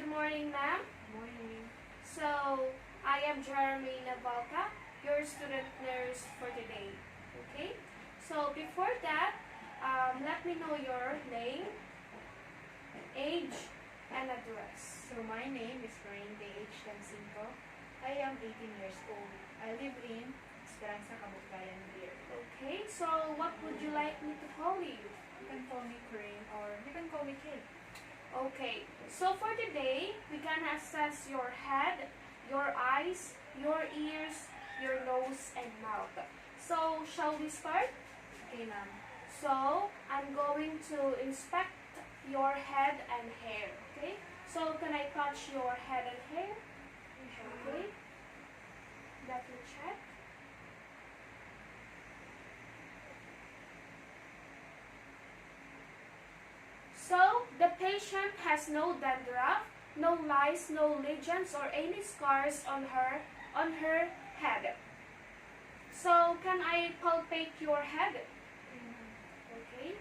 morning, ma'am. Morning. So, I am Jeremy Navalka, your student nurse for today. Okay? So, before that, let me know your name, age, and address. So my name is Corinne H. Cancinco. I am 18 years old. I live in Esperanza, Kabukbayan, Beer. Okay, so what would you like me to call you? You can call me Corinne or you can call me Kate. Okay, so for today, we can assess your head, your eyes, your ears, your nose, and mouth. So, shall we start? Okay, ma'am. So, I'm going to inspect your head and hair, okay? So, can I touch your head and hair? Okay. Let me check. So, the patient has no dandruff, no lice, no lesions, or any scars on her head. So, can I palpate your head? Okay.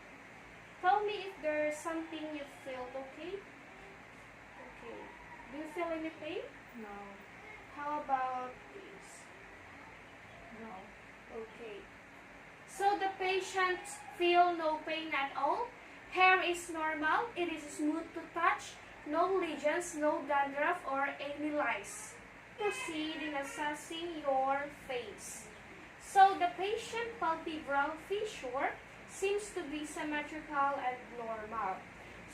Tell me if there's something you feel, okay? Okay. Do you feel any pain? No. How about this? No. Okay. So the patient feel no pain at all. Hair is normal. It is smooth to touch. No lesions, no dandruff, or any lice. Proceed in assessing your face. So the patient palpebral fissure seems to be symmetrical and normal.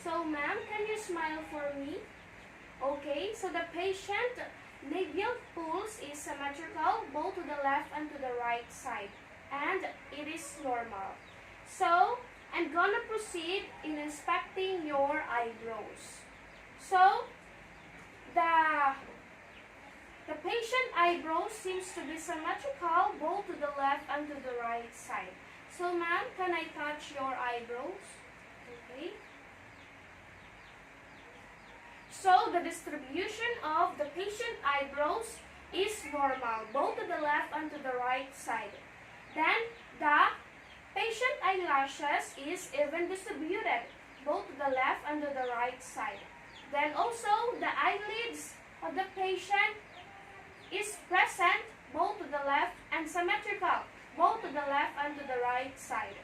So ma'am, can you smile for me? Okay, so the patient labial pulse is symmetrical both to the left and to the right side, and it is normal. So I'm gonna proceed in inspecting your eyebrows. So the patient eyebrows seems to be symmetrical both to the left and to the right side. So ma'am, can I touch your eyebrows? Okay. So the distribution of the patient eyebrows is normal, both to the left and to the right side. Then the patient eyelashes is even distributed, both to the left and to the right side. Then also the eyelids of the patient is present, both to the left and symmetrical, both to the left and to the right side.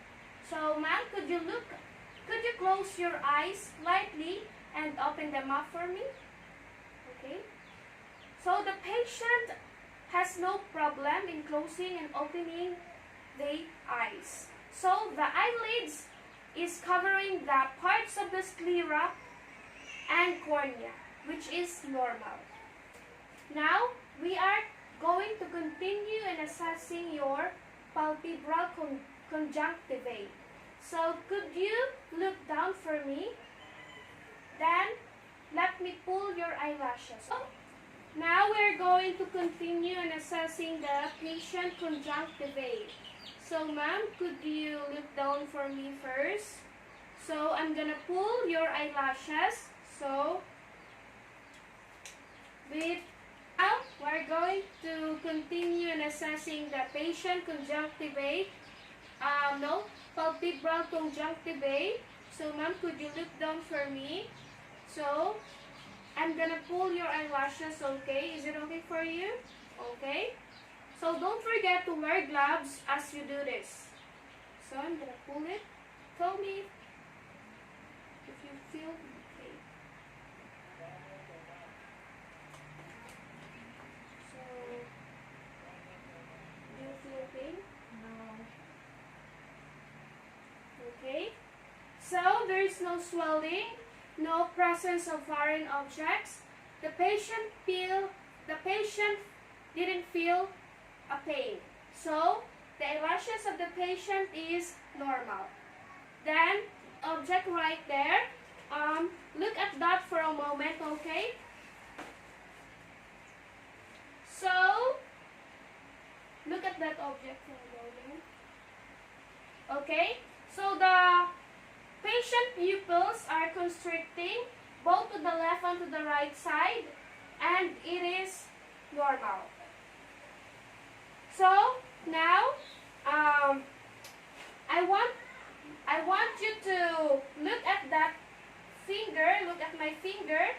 So ma'am, could you close your eyes slightly and open them up for me? Okay. So the patient has no problem in closing and opening the eyes. So the eyelids is covering the parts of the sclera and cornea, which is normal. Now we are going to continue in assessing your palpebral conjunctiva. So could you look down for me? Then let me pull your eyelashes. So, now we're going to continue in assessing the patient conjunctiva. So ma'am, could you look down for me first? So I'm gonna pull your eyelashes. So now we're going to continue in assessing the patient conjunctiva. Palpebral conjunctiva. So ma'am, could you look down for me? So I'm gonna pull your eyelashes, okay? Is it okay for you? Okay. So don't forget to wear gloves as you do this. So I'm gonna pull it. Tell me if you feel okay. So do you feel pain? No. Okay. So there is no swelling, no presence of foreign objects. The patient didn't feel a pain. So the eyelashes of the patient is normal. Then object right there. Look at that for a moment, okay? So look at that object for a moment. Okay? So the patient pupils are constricting both to the left and to the right side, and it is normal. So now I want you to look at that finger, look at my finger,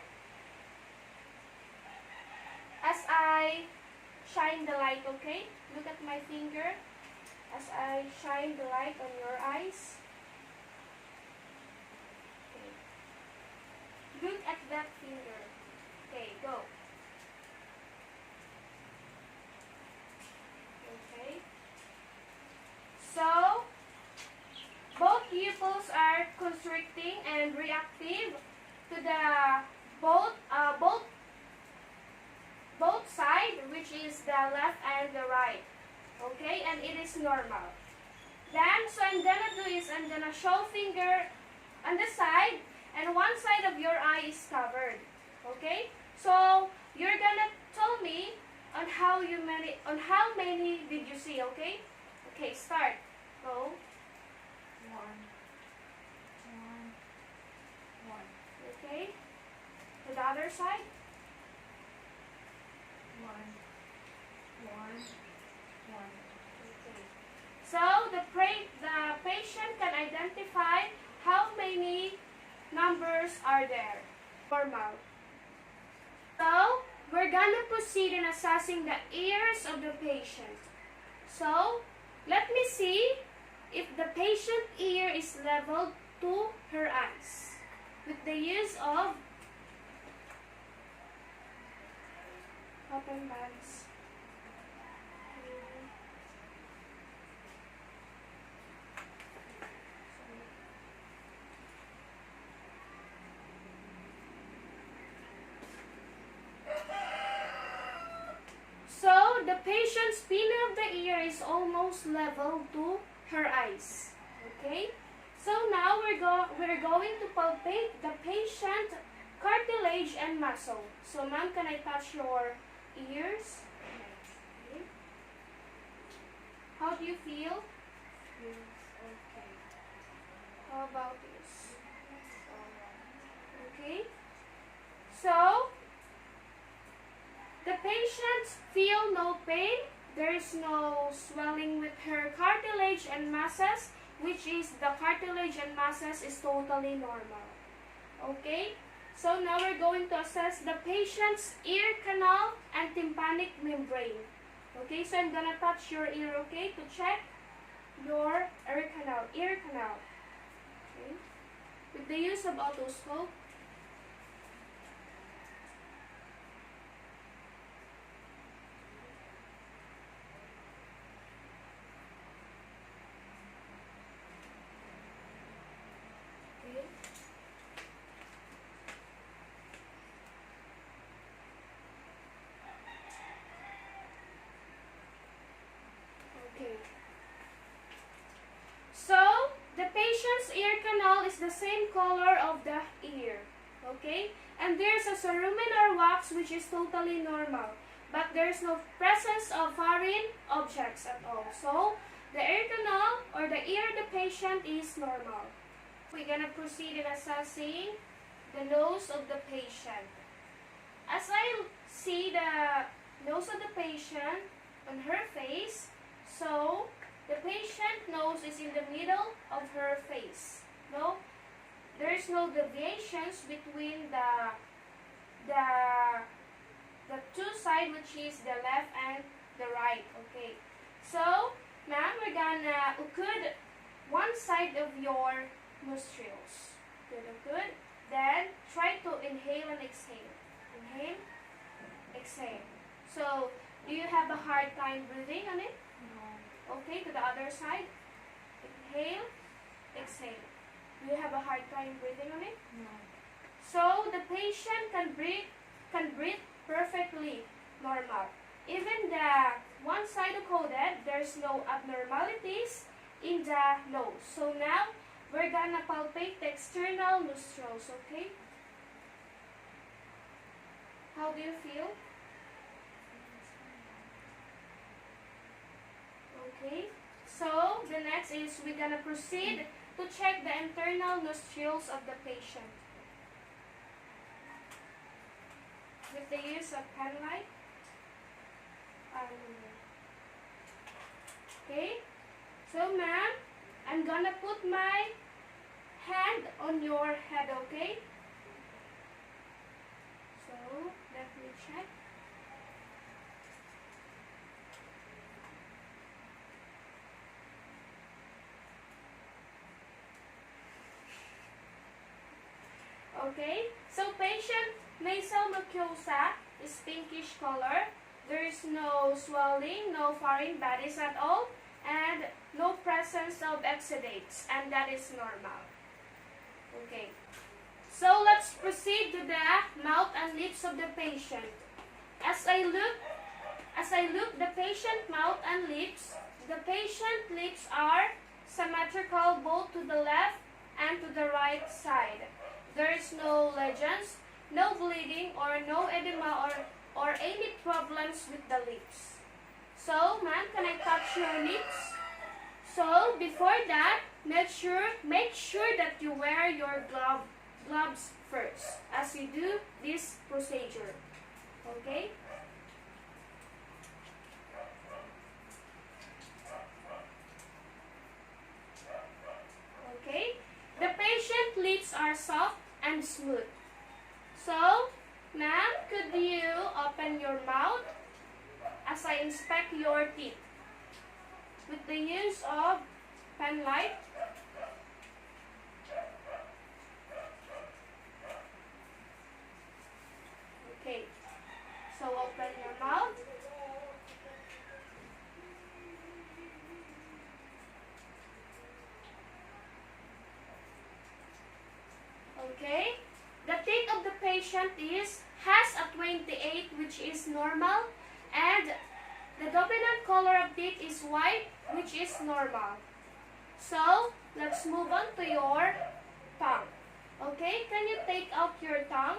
I shine the light, okay? Look at my finger as I shine the light on your eyes. Okay. Look at that finger. Okay, go. Okay. So, both pupils are constricting and reactive to the both side, which is the left and the right. Okay, and it is normal. Then, so I'm gonna do is I'm gonna show finger on the side, and one side of your eye is covered. Okay, so you're gonna tell me on how many did you see? Okay, okay, start. Go. One. Okay, to the other side. One. Okay. So the patient can identify how many numbers are there. Normal. So we're gonna proceed in assessing the ears of the patient. So let me see if the patient ear is leveled to her eyes with the use of open bands. So the patient's pin of the ear is almost level to her eyes. Okay? So now we're going to palpate the patient cartilage and muscle. So ma'am, can I touch your ears? Okay. How do you feel? Feels okay. How about this? Okay. So the patient feel no pain. There is no swelling with her cartilage and masses, which is the cartilage and masses is totally normal. Okay? So now we're going to assess the patient's ear canal and tympanic membrane. Okay, so I'm gonna touch your ear, okay, to check your ear canal. Okay. With the use of otoscope. Okay. Okay. So, the patient's ear canal is the same color of the ear. Okay? And there's a cerumen or wax which is totally normal. But there's no presence of foreign objects at all. So, the ear canal or the ear of the patient is normal. We're gonna proceed in assessing the nose of the patient. As I see the nose of the patient on her face, so the patient nose is in the middle of her face. No, there's no deviations between the two sides, which is the left and the right. Okay, so ma'am, we're gonna occlude one side of your nostrils. Good. Then try to inhale and exhale. Inhale, exhale. So, do you have a hard time breathing on it? No. Okay, to the other side. Inhale, exhale. Do you have a hard time breathing on it? No. So, the patient can breathe perfectly normal. Even the one side coded, there's no abnormalities in the nose. So now, we're gonna palpate the external nostrils, okay? How do you feel? Okay, so the next is we're gonna proceed to check the internal nostrils of the patient with the use of pen light. Okay, so ma'am, I'm gonna put my hand on your head, okay? So let me check. Okay? So patient nasal mucosa is pinkish color. There is no swelling, no foreign bodies at all, and no presence of exudates, and that is normal. Okay. So let's proceed to the mouth and lips of the patient. As I look the patient mouth and lips, the patient lips are symmetrical both to the left and to the right side. There is no lesions, no bleeding, or no edema or any problems with the lips. So, ma'am, can I touch your lips? So, before that, make sure that you wear your gloves first as you do this procedure. Okay? Okay? The patient lips are soft and smooth. So, ma'am, could you open your mouth as I inspect your teeth with the use of pen light? Okay, so open your mouth. Okay, the teeth of the patient has a 28, which is normal, and the dominant color of teeth is white, which is normal. So, let's move on to your tongue. Okay, can you take out your tongue?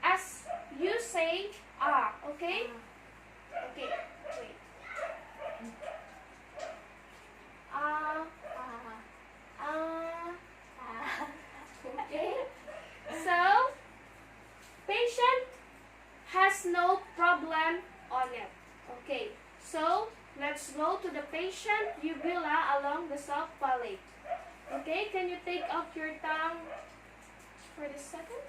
As you say, ah, okay? Okay, wait. Ah, okay. So, patient has no problem on it. Okay, so let's go to the patient uvula along the soft palate. Okay, can you take out your tongue for the second?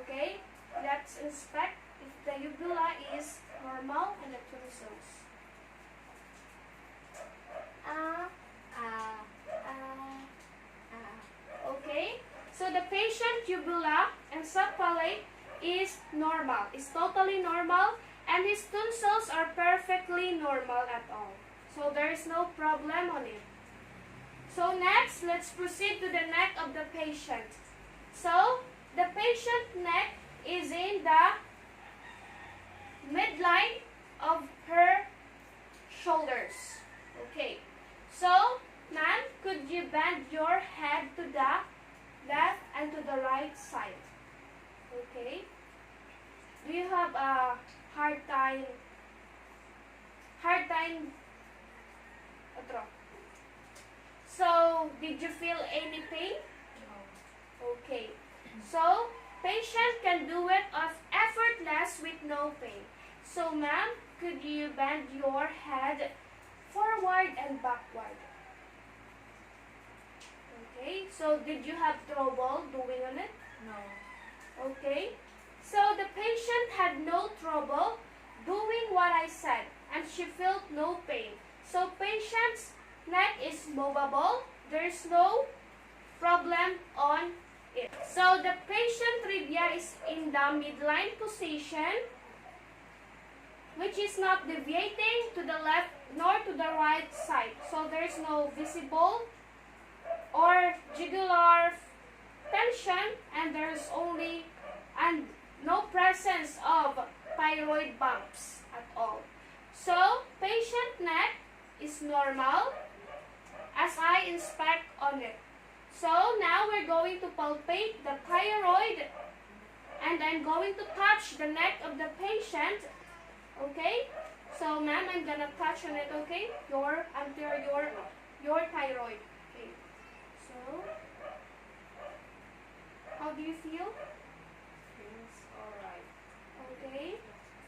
Okay, let's inspect if the uvula is normal and the tonsils. Okay, so the patient uvula and subpalate is normal, is totally normal, and his tonsils are perfectly normal at all. So there is no problem on it. So next, let's proceed to the neck of the patient. So the patient neck is in the midline of her shoulders. Okay. So, ma'am, could you bend your head to the left and to the right side? Okay. Do you have a hard time? Otro. So, did you feel any pain? No. Okay. So, patient can do it effortless with no pain. So, ma'am, could you bend your head forward and backward? Okay. So, did you have trouble doing on it? No. Okay. So, the patient had no trouble doing what I said, and she felt no pain. So, patient's neck is movable. There is no problem on it. So, the patient trivia is in the midline position, which is not deviating to the left nor to the right side. So, there is no visible or jugular tension, and there is no presence of thyroid bumps at all. So, patient neck is normal as I inspect on it. So, now we're going to palpate the thyroid, and I'm going to touch the neck of the patient. Okay? So, ma'am, I'm gonna touch on it, okay? Your thyroid. Okay. So, how do you feel? Feels alright. Okay.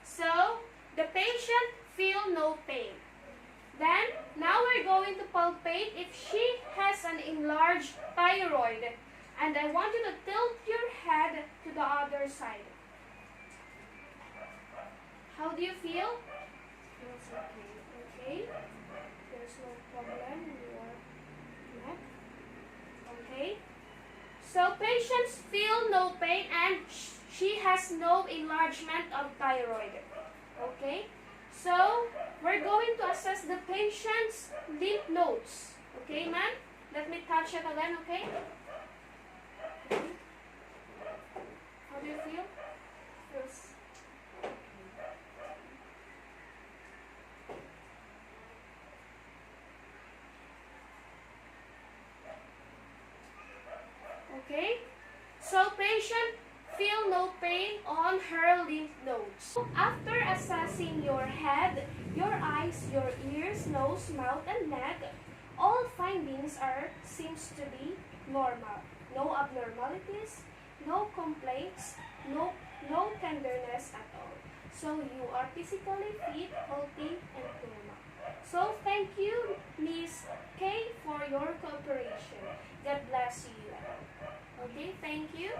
So, the patient feel no pain. Then, now we're going to palpate if she has an enlarged thyroid. And I want you to tilt your head to the other side. How do you feel? Feels okay. Okay. There's no problem in your neck. Okay. So patients feel no pain and she has no enlargement of thyroid. Okay? So we're going to assess the patient's lymph nodes. Okay, ma'am? Let me touch it again, okay? How do you feel? Feels okay? So patient feel no pain on her lymph nodes. After assessing your head, your eyes, your ears, nose, mouth, and neck, all findings seems to be normal. No abnormalities, no complaints, no tenderness at all. So you are physically fit, healthy, and normal. So thank you, Miss K, for your cooperation. God bless you. Okay, thank you.